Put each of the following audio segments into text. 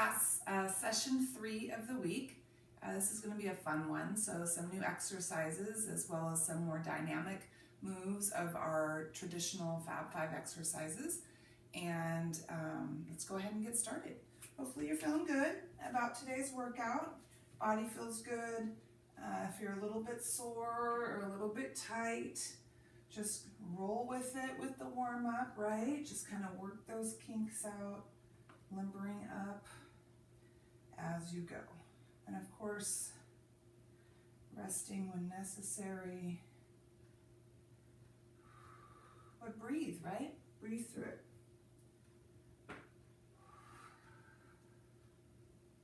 class, session 3 of the week. This is going to be a fun one, so some new exercises as well as some more dynamic moves of our traditional Fab 5 exercises. And let's go ahead and get started. Hopefully you're feeling good about today's workout. Body feels good. If you're a little bit sore or a little bit tight, just roll with it with the warm-up, right? Just kind of work those kinks out, limbering up as you go. And of course, resting when necessary. But breathe, right? Breathe through it.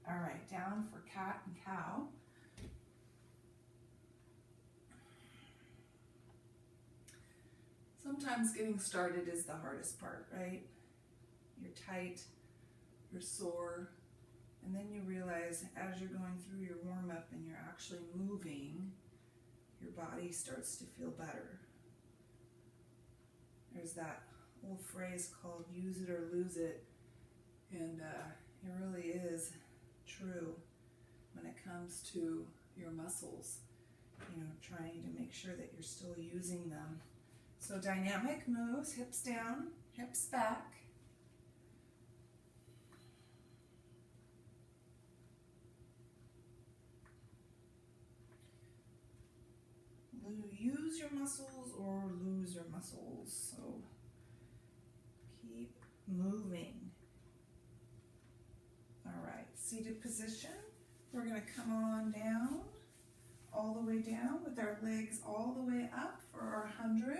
All right, down for cat and cow. Sometimes getting started is the hardest part, right? You're tight, you're sore, and then you realize as you're going through your warm-up and you're actually moving, your body starts to feel better. There's that old phrase called use it or lose it, and it really is true when it comes to your muscles, trying to make sure that you're still using them. So dynamic moves, hips down, hips back. Use your muscles or lose your muscles. So keep moving. All right, seated position. We're going to come on down, all the way down with our legs all the way up for our 100.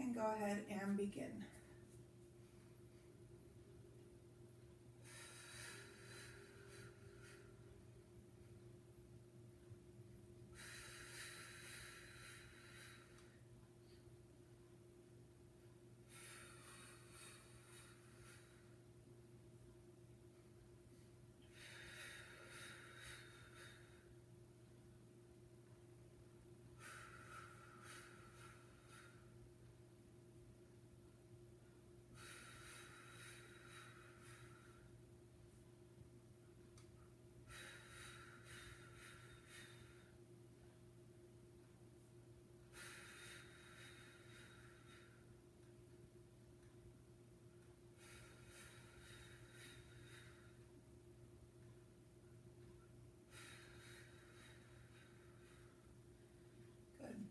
And go ahead and begin.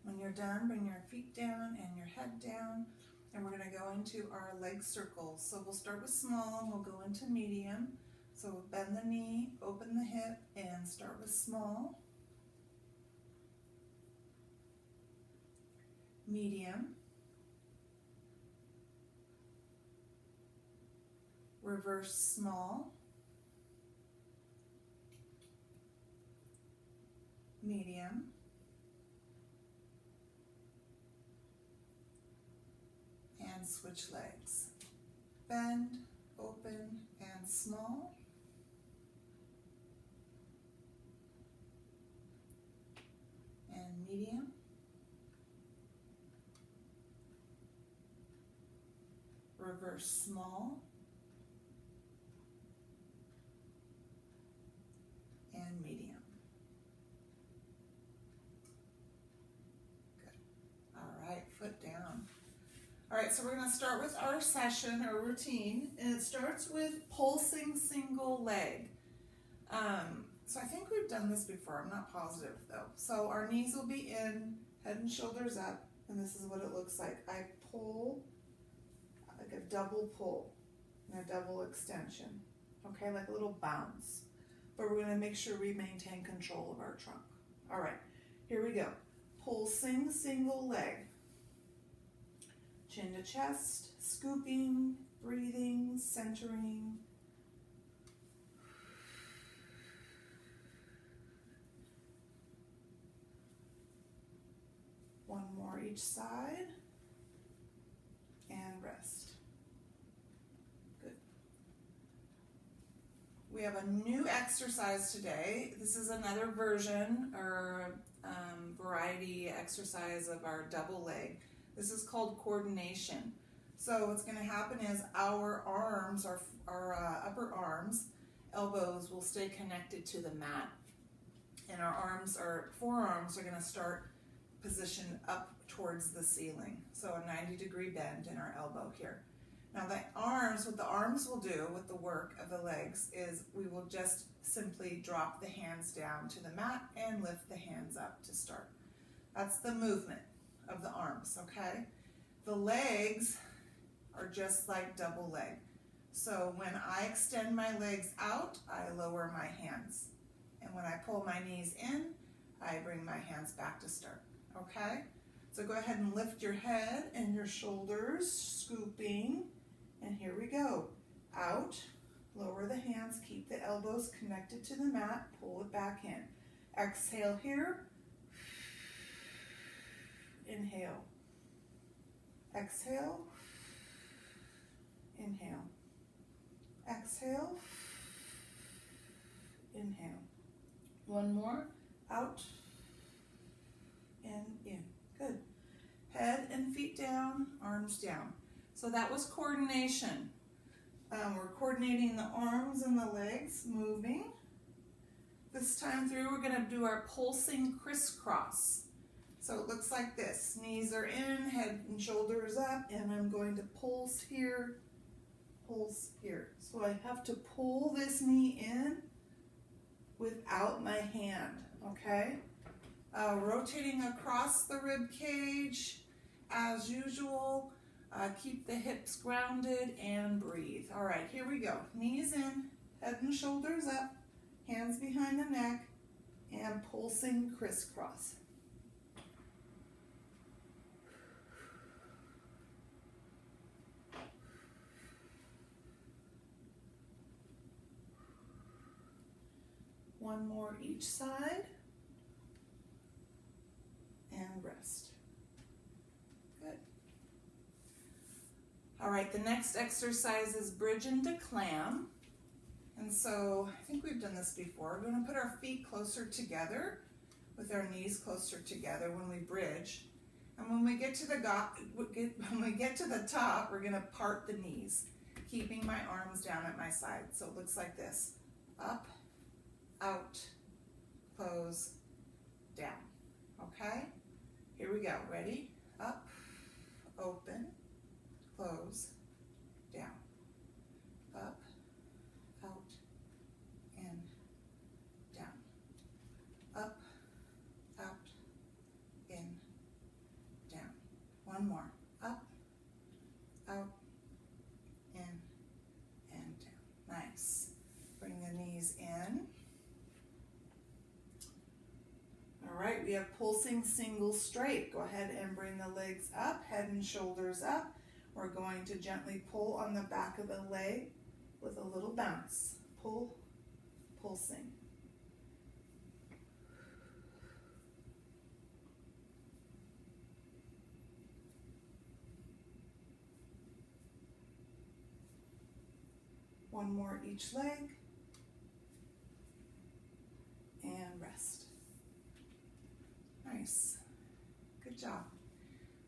When you're done, bring your feet down and your head down, and we're going to go into our leg circles. So we'll start with small and we'll go into medium. So we'll bend the knee, open the hip, and start with small, medium, reverse small, medium, and switch legs. Bend, open, and small. And medium. Reverse small. And medium. Good. All right, foot down. All right, so we're going to start with our session, our routine, and it starts with pulsing single leg. So I think we've done this before. I'm not positive, though. So our knees will be in, head and shoulders up, and this is what it looks like. I pull, like a double pull and a double extension, okay, like a little bounce. But we're going to make sure we maintain control of our trunk. All right, here we go. Pulsing single leg. Chin to chest, scooping, breathing, centering. One more each side. And rest. Good. We have a new exercise today. This is another version or variety exercise of our double leg. This is called coordination. So what's going to happen is our arms, our upper arms, elbows will stay connected to the mat, and our forearms are going to start positioned up towards the ceiling. So a 90-degree bend in our elbow here. Now what the arms will do with the work of the legs is we will just simply drop the hands down to the mat and lift the hands up to start. That's the movement of the arms, okay? The legs are just like double leg. So when I extend my legs out, I lower my hands. And when I pull my knees in, I bring my hands back to start, okay? So go ahead and lift your head and your shoulders, scooping. And here we go. Out, lower the hands, keep the elbows connected to the mat, pull it back in. Exhale here. Inhale. Exhale. Inhale. Exhale. Inhale. One more. Out and in. Good. Head and feet down, arms down. So that was coordination. We're coordinating the arms and the legs, moving. This time through, we're going to do our pulsing crisscross. So it looks like this. Knees are in, head and shoulders up, and I'm going to pulse here, pulse here. So I have to pull this knee in without my hand, okay? Rotating across the rib cage as usual. Keep the hips grounded and breathe. All right, here we go. Knees in, head and shoulders up, hands behind the neck, and pulsing crisscross. One more each side, and rest. Good. All right, the next exercise is bridge into clam. And so I think we've done this before. We're going to put our feet closer together with our knees closer together when we bridge. And when we get to the top, we're going to part the knees, keeping my arms down at my side. So it looks like this. Up, out, close, down. Okay? Here we go. Ready? Up, open, close, down. Up, out, in, down. Up, out, in, down. One more. Up, out, in, and down. Nice. Bring the knees in. All right, we have pulsing single straight. Go ahead and bring the legs up, head and shoulders up. We're going to gently pull on the back of the leg with a little bounce. Pull, pulsing. One more each leg. And rest. Nice. Good job.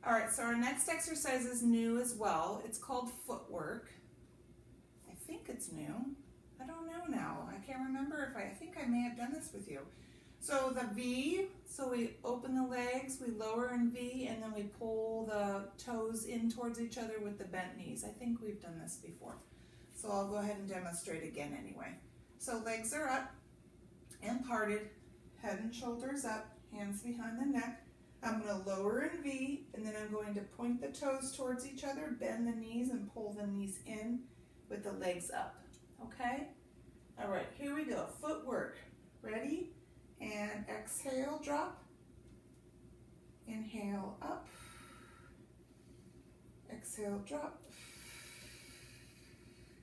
All right, so our next exercise is new as well. It's called footwork. I think it's new. I don't know now. I can't remember if I think I may have done this with you. So the V, so we open the legs, we lower in V, and then we pull the toes in towards each other with the bent knees. I think we've done this before. So I'll go ahead and demonstrate again anyway. So legs are up and parted, head and shoulders up, hands behind the neck. I'm going to lower in V, and then I'm going to point the toes towards each other, bend the knees, and pull the knees in with the legs up. Okay? All right, here we go. Footwork. Ready? And exhale, drop. Inhale, up. Exhale, drop.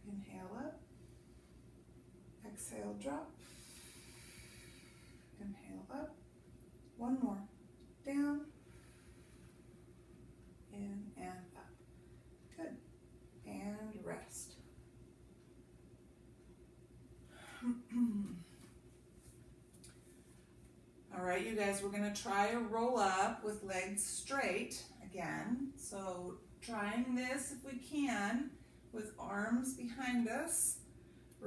Inhale, up. Exhale, drop. Inhale, up. One more. Down, in, and up. Good. And rest. All right, you guys, we're going to try a roll up with legs straight again. So trying this if we can with arms behind us,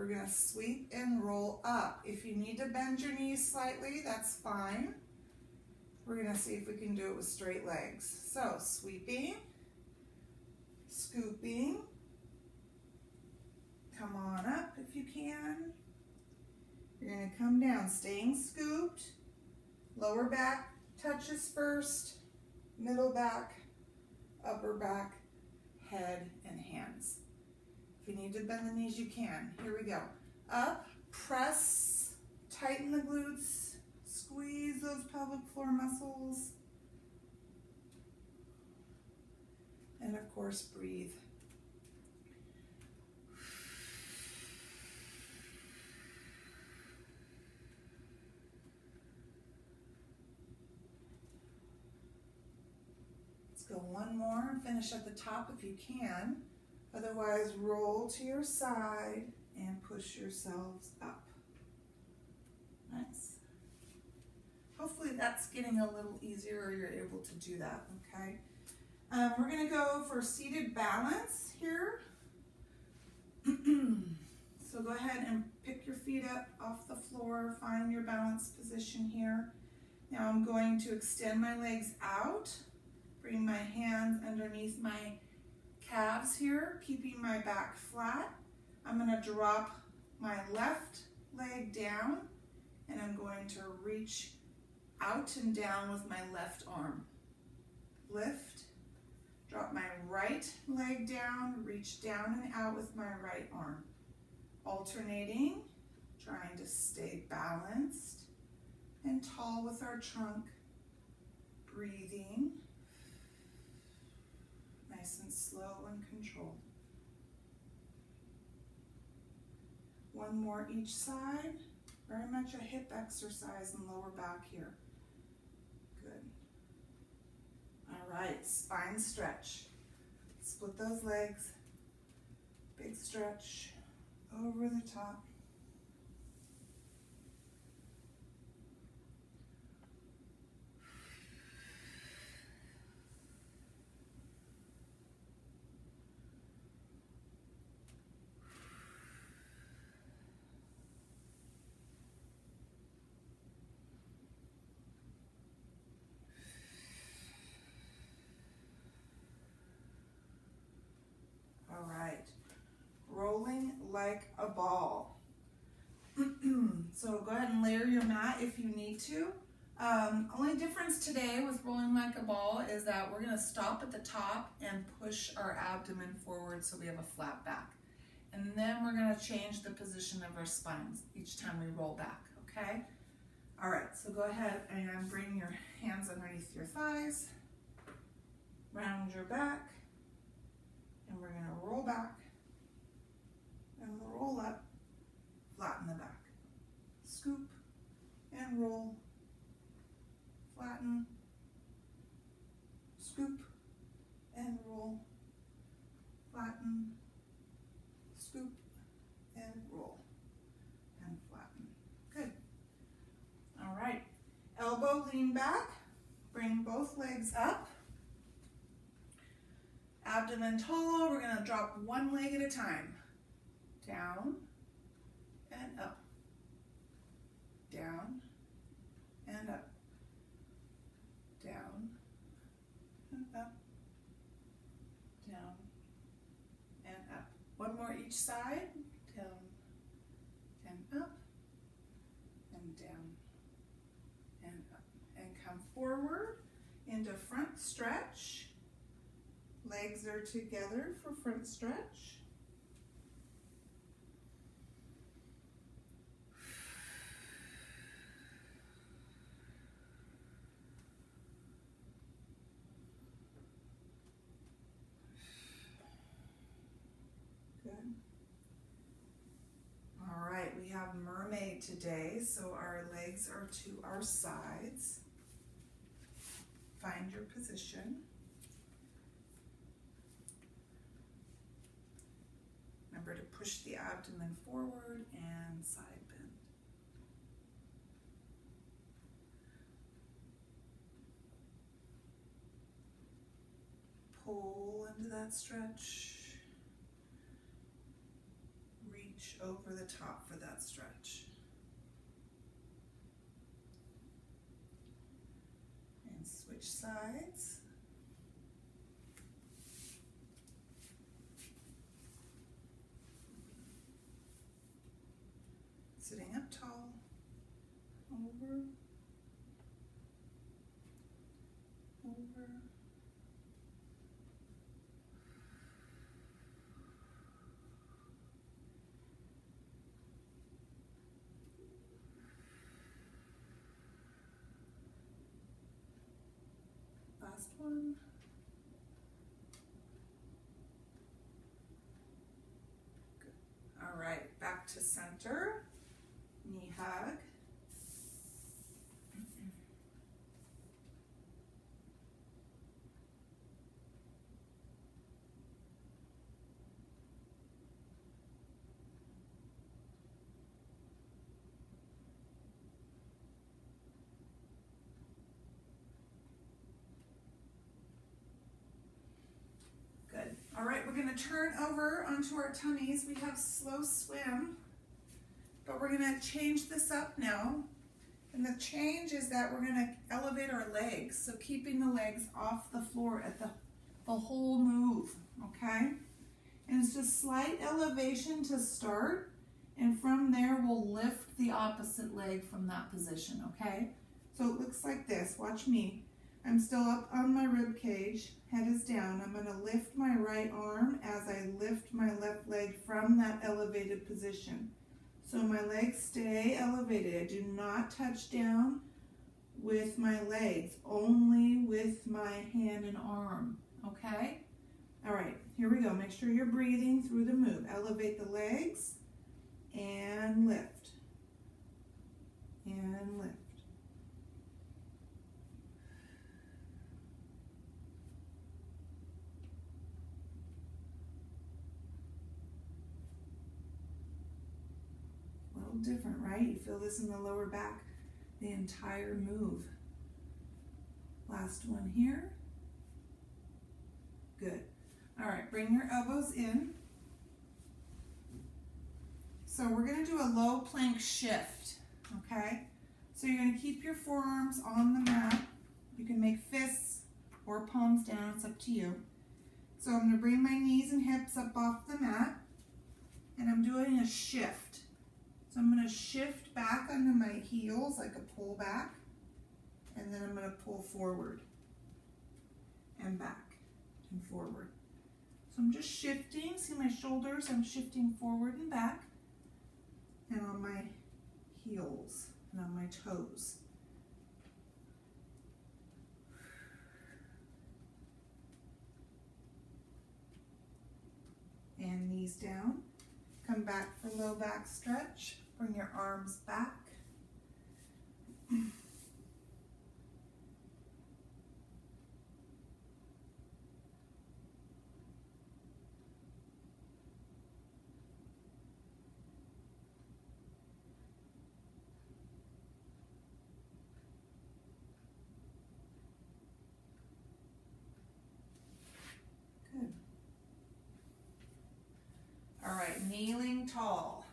We're gonna sweep and roll up. If you need to bend your knees slightly, that's fine. We're gonna see if we can do it with straight legs. So sweeping, scooping, come on up if you can. You're gonna come down, staying scooped, lower back touches first, middle back, upper back, head, and hands. If you need to bend the knees, you can. Here we go. Up, press, tighten the glutes, squeeze those pelvic floor muscles. And of course, breathe. Let's go one more and finish at the top if you can. Otherwise, roll to your side and push yourselves up. Nice. Hopefully that's getting a little easier or you're able to do that, okay? We're gonna go for seated balance here. So go ahead and pick your feet up off the floor, find your balance position here. Now I'm going to extend my legs out, bring my hands underneath my calves here, keeping my back flat. I'm gonna drop my left leg down and I'm going to reach out and down with my left arm. Lift, drop my right leg down, reach down and out with my right arm. Alternating, trying to stay balanced and tall with our trunk. Breathing, nice and slow and controlled. One more each side. Very much a hip exercise and lower back here. Good. All right, spine stretch. Split those legs. Big stretch over the top. All right, rolling like a ball. So go ahead and layer your mat if you need to. Only difference today with rolling like a ball is that we're gonna stop at the top and push our abdomen forward so we have a flat back. And then we're gonna change the position of our spines each time we roll back, okay? All right, so go ahead and bring your hands underneath your thighs, round your back, and we're gonna roll back and roll up, flatten the back. Scoop and roll, flatten, scoop and roll, flatten, scoop and roll, and flatten. Good. All right, elbow lean back, bring both legs up. Abdomen tall, we're gonna drop one leg at a time. Down and up. Down and up. Down and up. Down and up. One more each side. Down and up. And down and up. And come forward into front stretch. Legs are together for front stretch. Good. All right, we have mermaid today, so our legs are to our sides. Find your position. Remember to push the abdomen forward and side bend. Pull into that stretch. Reach reach over the top for that stretch. And switch sides. Sitting up tall, over, over. Last one. Good. All right, back to center. Knee hug. Good. All right, we're going to turn over onto our tummies. We have slow swim. But we're going to change this up now. And the change is that we're going to elevate our legs. So keeping the legs off the floor at the whole move, okay? And it's just slight elevation to start. And from there, we'll lift the opposite leg from that position, okay? So it looks like this. Watch me. I'm still up on my rib cage. Head is down. I'm going to lift my right arm as I lift my left leg from that elevated position. So my legs stay elevated. I do not touch down with my legs, only with my hand and arm, okay? All right, here we go. Make sure you're breathing through the move. Elevate the legs and lift, and lift. Different, right? You feel this in the lower back the entire move. Last one here. Good. All right, bring your elbows in. So we're going to do a low plank shift, okay? So you're going to keep your forearms on the mat. You can make fists or palms down, it's up to you. So I'm going to bring my knees and hips up off the mat, and I'm doing a shift. So I'm going to shift back onto my heels like a pull back, and then I'm going to pull forward and back and forward. So I'm just shifting. See my shoulders? I'm shifting forward and back, and on my heels and on my toes. And knees down. Come back for low back stretch. Bring your arms back. Good. All right, kneeling tall.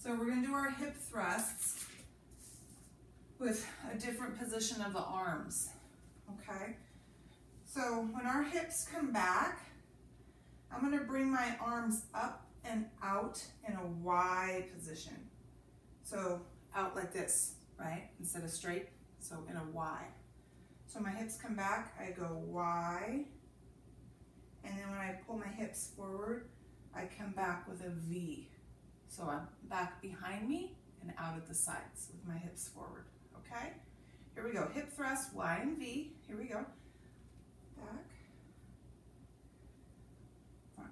So we're going to do our hip thrusts with a different position of the arms, okay? So when our hips come back, I'm going to bring my arms up and out in a Y position. So out like this, right? Instead of straight, so in a Y. So my hips come back, I go Y, and then when I pull my hips forward, I come back with a V. So I'm back behind me and out at the sides with my hips forward, okay? Here we go, hip thrust, Y and V. Here we go. Back, front.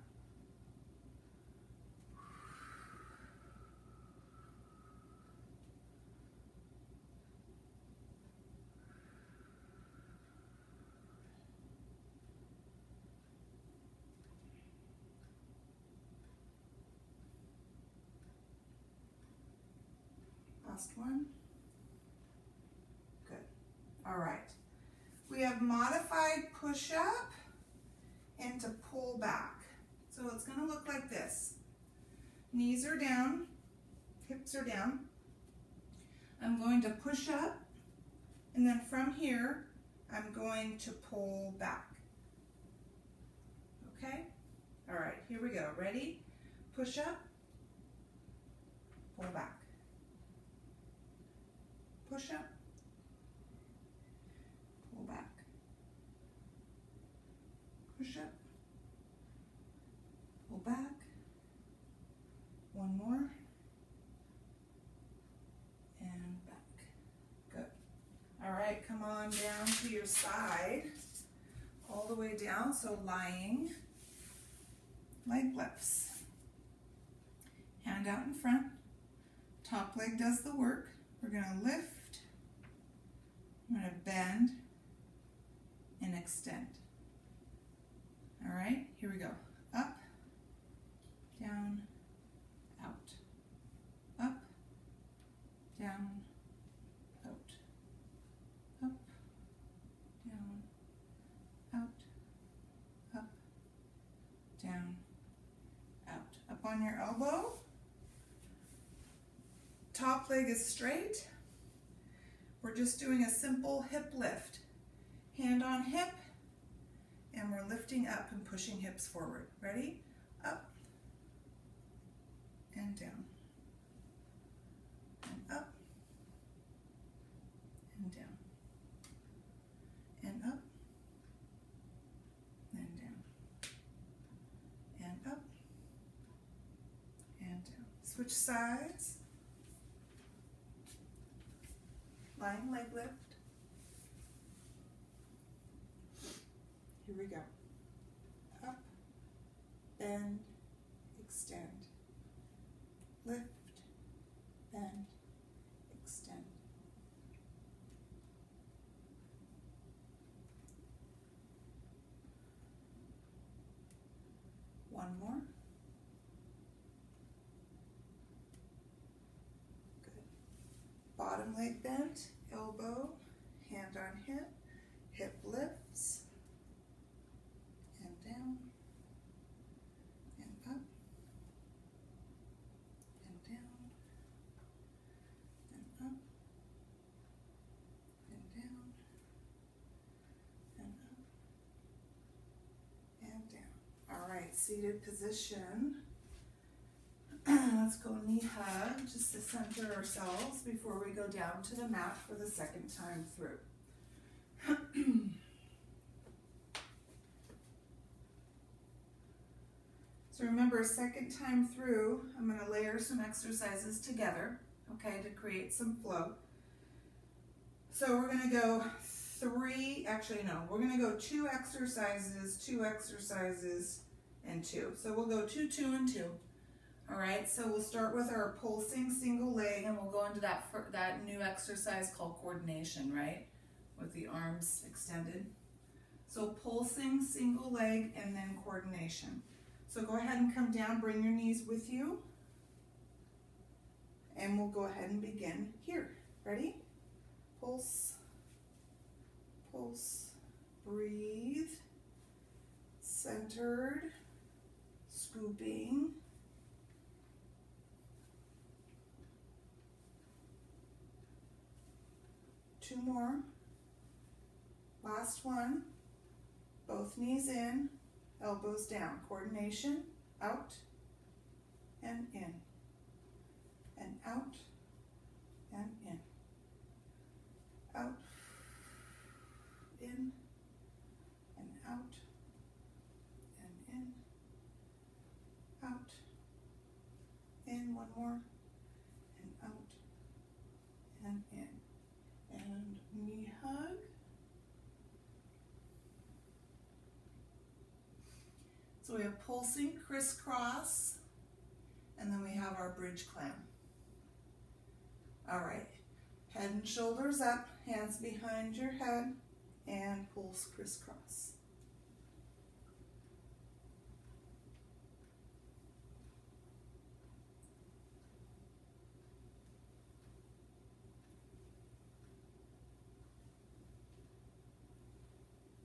Last one. Good. All right. We have modified push-up into pull back. So it's going to look like this. Knees are down, hips are down. I'm going to push up, and then from here, I'm going to pull back. Okay? All right, here we go. Ready? Push up, pull back. Push up, pull back. Push up, pull back. One more. And back. Good. All right, come on down to your side. All the way down, so lying. Leg lifts. Hand out in front. Top leg does the work. We're gonna lift. I'm gonna bend and extend. All right, here we go. Up, down, out. Up, down, out. Up, down, out. Up, down, out. Up on your elbow. Top leg is straight. We're just doing a simple hip lift. Hand on hip, and we're lifting up and pushing hips forward. Ready? Up and down. And up and down. And up and down. And up and down. Switch sides. Lying leg lift. Here we go. Up, bend, extend. Lift, bend, extend. One more. Good. Bottom leg bent, elbow, hand on hip, hip lifts. And down, and up, and down, and up, and down, and up, and down. All right, seated position. Let's go knee hug, just to center ourselves before we go down to the mat for the second time through. So remember, second time through, I'm going to layer some exercises together, okay, to create some flow. So we're going to go we're going to go two exercises, and two. So we'll go 2, 2, and 2. All right, so we'll start with our pulsing single leg, and we'll go into that new exercise called coordination, right, with the arms extended. So pulsing single leg and then coordination. So go ahead and come down, bring your knees with you, and we'll go ahead and begin here. Ready? Pulse, pulse, breathe, centered, scooping. Two more. Last one. Both knees in. Elbows down. Coordination. Out and in. And out and in. Out. In. And out. And in. Out. In. One more. And out. And in. And knee hug. So we have pulsing crisscross, and then we have our bridge clam. All right, head and shoulders up, hands behind your head, and pulse crisscross.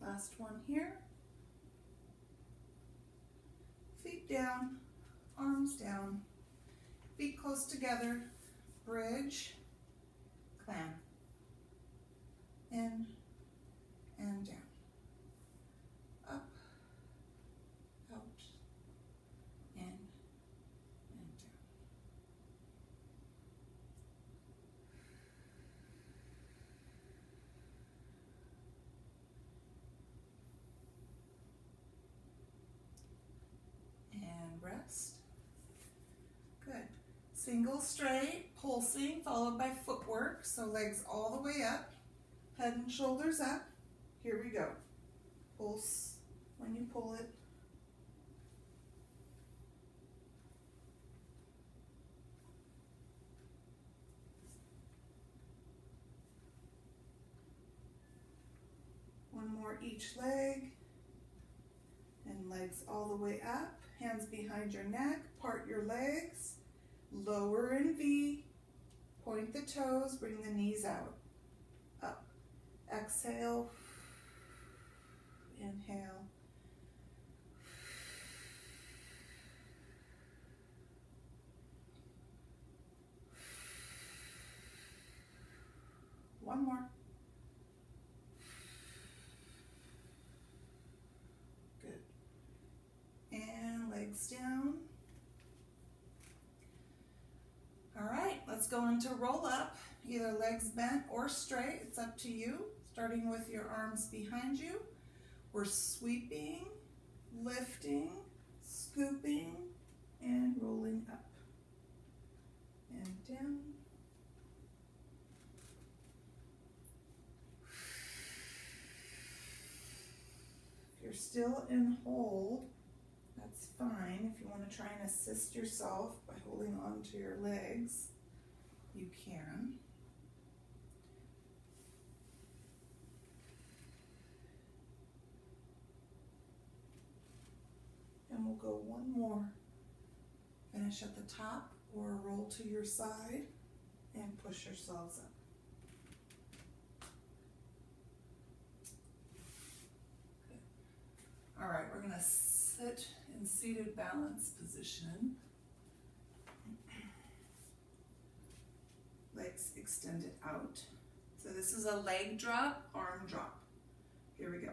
Last one here. Feet down, arms down, feet close together, bridge, clam, in and down, up, out, in and down. And rest. Good. Single straight, pulsing, followed by footwork. So legs all the way up, head and shoulders up. Here we go. Pulse when you pull it. One more each leg. And legs all the way up. Hands behind your neck. Part your legs. Lower in V. Point the toes. Bring the knees out. Up. Exhale. Inhale. One more. Good. And legs down. All right, let's go into roll up. Either legs bent or straight, it's up to you. Starting with your arms behind you. We're sweeping, lifting, scooping, and rolling up. And down. If you're still in hold, that's fine. If you want to try and assist yourself by holding on to your legs, you can. And we'll go one more. Finish at the top or roll to your side and push yourselves up. Good. All right, we're going to sit in seated balance position. Legs extended out. So this is a leg drop, arm drop. Here we go.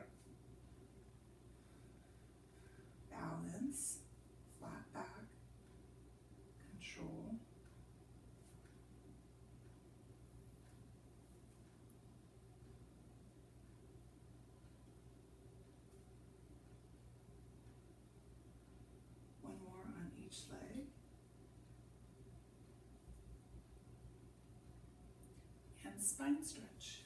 Balance, flat back, control. One more on each leg. And spine stretch.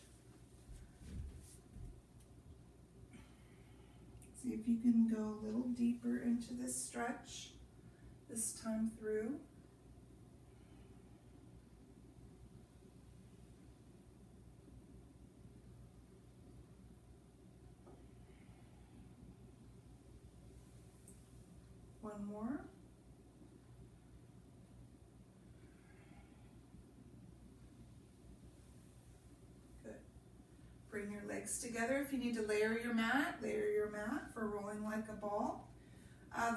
See if you can go a little deeper into this stretch this time through. One more. Good. Bring your legs together. If you need to layer your mat for rolling like a ball.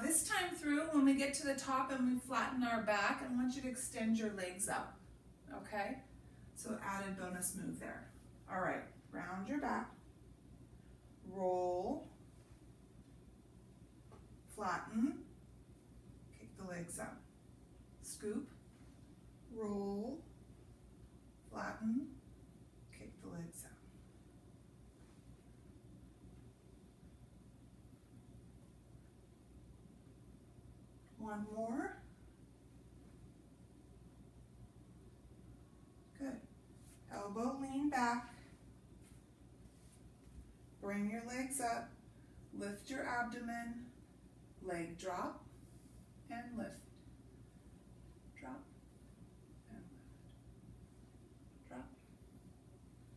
This time through, when we get to the top and we flatten our back, I want you to extend your legs up, okay? So added bonus move there. All right, round your back, roll, flatten, kick the legs up, scoop, roll, flatten, kick the legs out. One more. Good. Elbow lean back. Bring your legs up. Lift your abdomen. Leg drop and lift. Drop and lift. Drop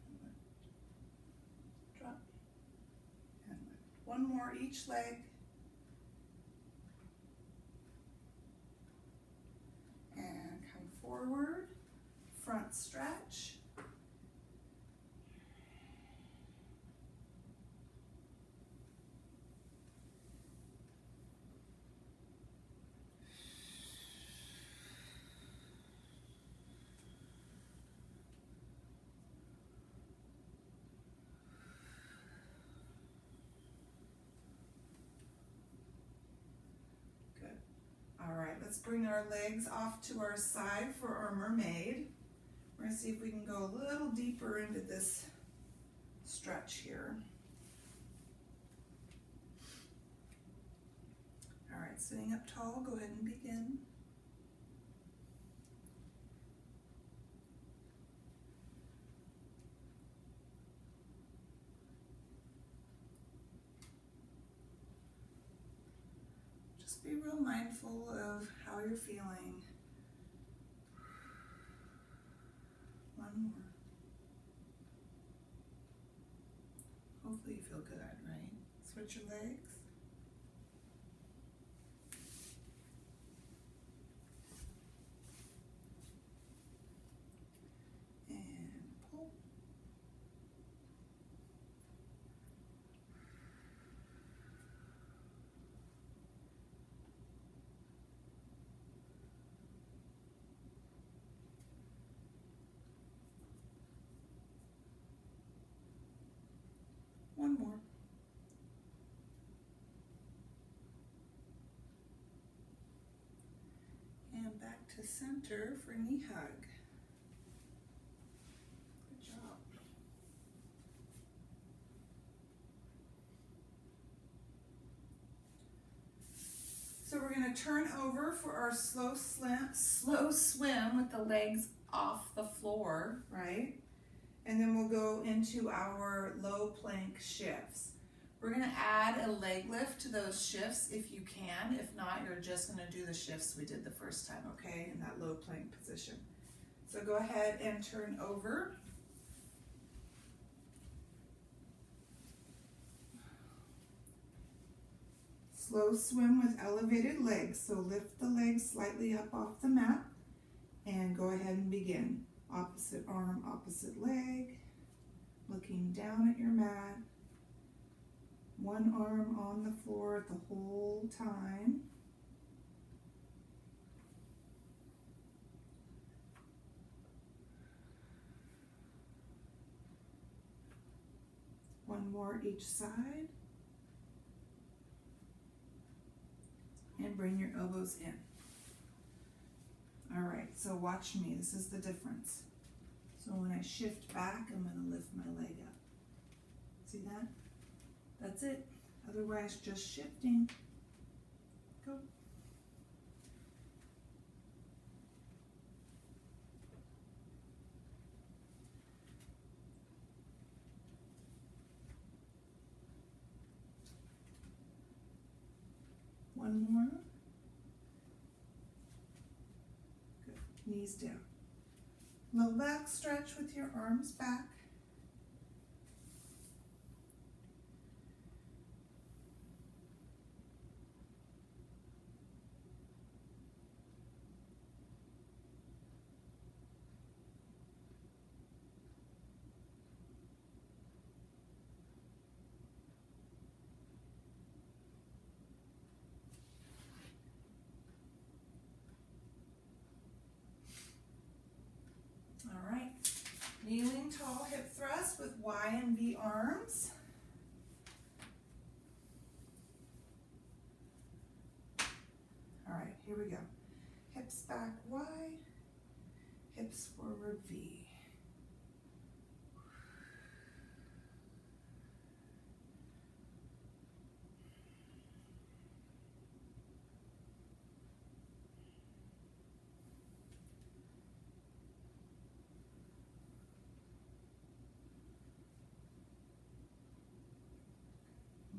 and lift. Drop and lift. One more each leg. And come forward, front stretch. Let's bring our legs off to our side for our mermaid. We're gonna see if we can go a little deeper into this stretch here. All right, sitting up tall, go ahead and begin. Just be real mindful of how you're feeling. One more. Hopefully you feel good, right? Switch your legs. And pull. One more. And back to center for knee hug. Good job. So we're going to turn over for our slow swim with the legs off the floor, right? And then we'll go into our low plank shifts. We're going to add a leg lift to those shifts if you can. If not, you're just going to do the shifts we did the first time, okay, in that low plank position. So go ahead and turn over. Slow swim with elevated legs. So lift the legs slightly up off the mat and go ahead and begin. Opposite arm, opposite leg. Looking down at your mat. One arm on the floor the whole time. One more each side. And bring your elbows in. All right, so watch me. This is the difference. So when I shift back, I'm going to lift my leg up. See that? That's it. Otherwise, just shifting. Go. One more. Good. Knees down. Low back stretch with your arms back. All right, kneeling tall hip thrust with Y and V arms. All right, here we go. Hips back Y, hips forward V.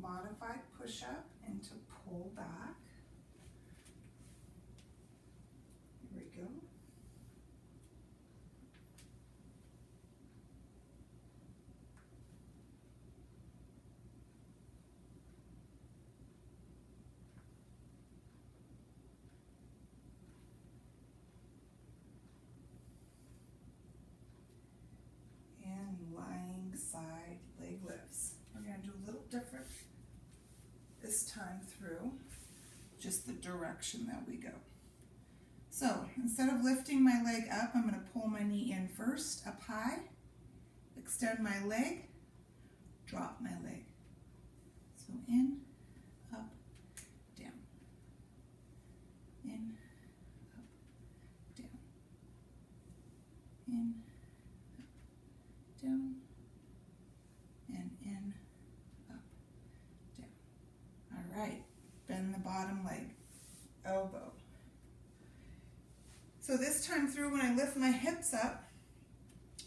Modified push-up into pull back. Here we go. And lying side leg lifts. We're going to do a little different this time through, just the direction that we go. So instead of lifting my leg up, I'm going to pull my knee in first, up high, extend my leg, drop my leg. So in, up, down, in, in, down, and in, up, down. All right, bend the bottom leg, elbow. So this time through, when I lift my hips up,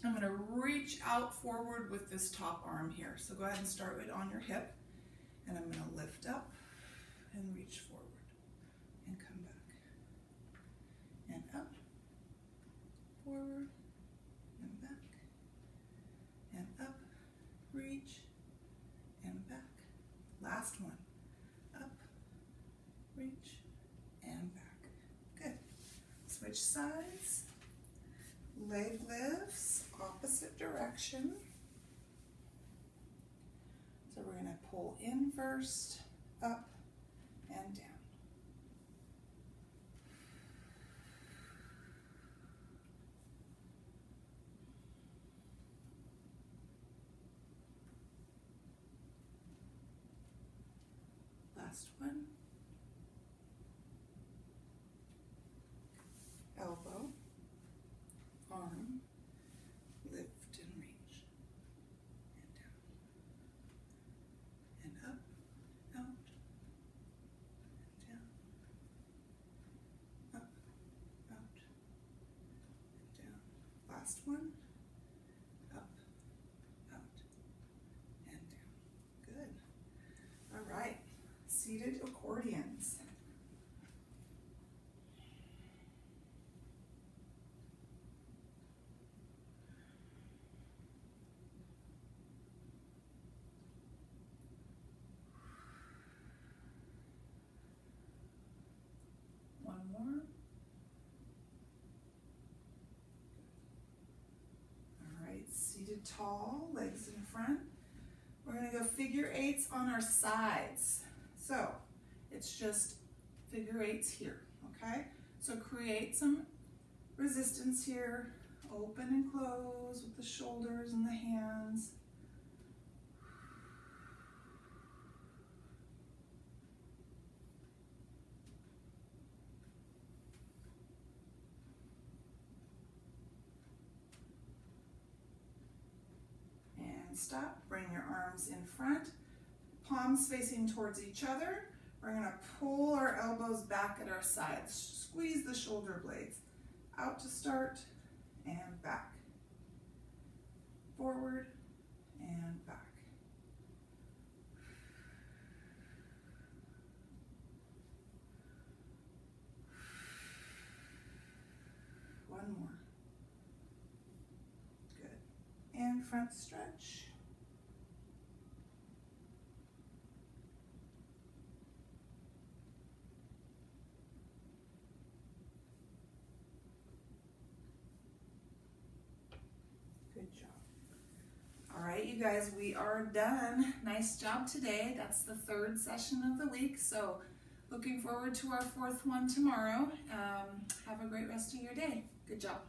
I'm going to reach out forward with this top arm here. So go ahead and start it on your hip, and I'm going to lift up and reach forward and come back and up, forward and back and up, reach and back. Last one, up, reach and back. Good. Switch sides. Leg lifts, opposite direction. So we're going to pull in first, up and down. Last one. Elbow. Arm, lift and reach, and down, and up, out, and down, up, out, and down. Last one, up, out, and down. Good. All right, seated accordions. One more. All right, seated tall, legs in front. We're going to go figure eights on our sides. So it's just figure eights here, okay? So create some resistance here. Open and close with the shoulders and the hands. Stop, bring your arms in front, palms facing towards each other. We're going to pull our elbows back at our sides, squeeze the shoulder blades out to start and back, forward and back. One more. Good. And front stretch. Good job. All right, you guys, we are done. Nice job today. That's the third session of the week. So looking forward to our fourth one tomorrow. Have a great rest of your day. Good job.